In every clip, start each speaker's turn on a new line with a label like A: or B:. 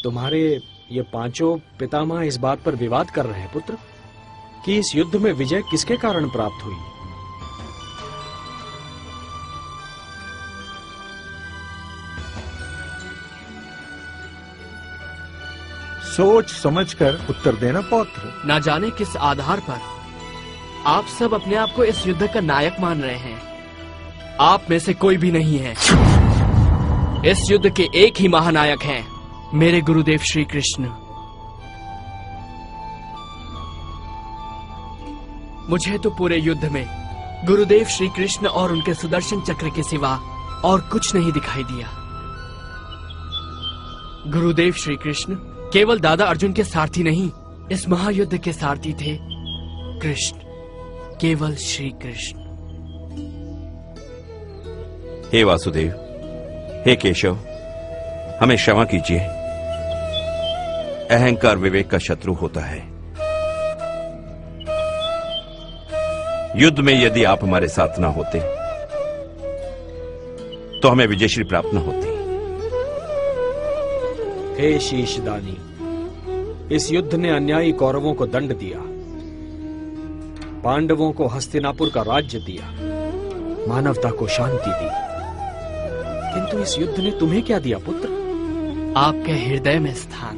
A: तुम्हारे ये पांचों पितामह इस बात पर विवाद कर रहे हैं पुत्र कि इस युद्ध में विजय किसके कारण प्राप्त हुई।
B: सोच समझकर उत्तर देना पौत्र।
C: ना जाने किस आधार पर आप सब अपने आप को इस युद्ध का नायक मान रहे हैं। आप में से कोई भी नहीं है। इस युद्ध के एक ही महानायक हैं, मेरे गुरुदेव श्री कृष्ण। मुझे तो पूरे युद्ध में गुरुदेव श्री कृष्ण और उनके सुदर्शन चक्र के सिवा और कुछ नहीं दिखाई दिया। गुरुदेव श्री कृष्ण केवल दादा अर्जुन के सारथी नहीं, इस महायुद्ध के सारथी थे कृष्ण, केवल श्री कृष्ण।
D: हे वासुदेव, हे केशव, हमें क्षमा कीजिए। अहंकार विवेक का शत्रु होता है। युद्ध में यदि आप हमारे साथ ना होते तो हमें विजयश्री प्राप्त न होती।
A: हे शीशदानी, इस युद्ध ने अन्यायी कौरवों को दंड दिया, पांडवों को हस्तिनापुर का राज्य दिया, मानवता को शांति दी, किंतु इस युद्ध ने तुम्हें क्या दिया पुत्र?
C: आपके हृदय में स्थान।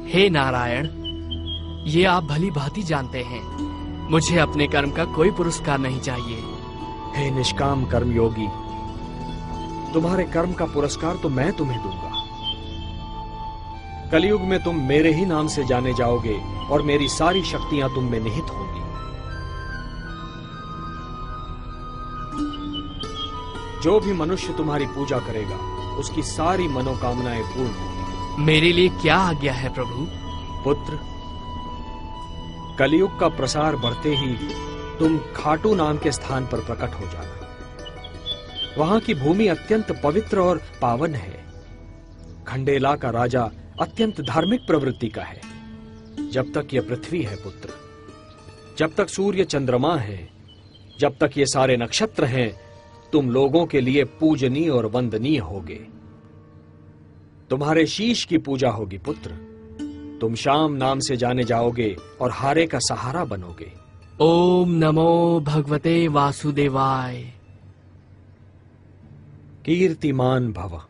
C: हे नारायण, ये आप भली भांति जानते हैं। मुझे अपने कर्म का कोई पुरस्कार नहीं चाहिए।
A: हे निष्काम कर्म योगी, तुम्हारे कर्म का पुरस्कार तो मैं तुम्हें दूंगा। कलयुग में तुम मेरे ही नाम से जाने जाओगे और मेरी सारी शक्तियां तुम में निहित होंगी। जो भी मनुष्य तुम्हारी पूजा करेगा उसकी सारी मनोकामनाएं पूर्ण होंगी।
C: मेरे लिए क्या आज्ञा है प्रभु?
A: पुत्र, कलयुग का प्रसार बढ़ते ही तुम खाटू नाम के स्थान पर प्रकट हो जाना। वहां की भूमि अत्यंत पवित्र और पावन है। खंडेला का राजा अत्यंत धार्मिक प्रवृत्ति का है। जब तक यह पृथ्वी है पुत्र, जब तक सूर्य चंद्रमा है, जब तक ये सारे नक्षत्र हैं, तुम लोगों के लिए पूजनीय और वंदनीय होगे। तुम्हारे शीश की पूजा होगी पुत्र। तुम श्याम नाम से जाने जाओगे और हारे का सहारा बनोगे।
C: ओम नमो भगवते वासुदेवाय।
A: कीर्तिमान भव।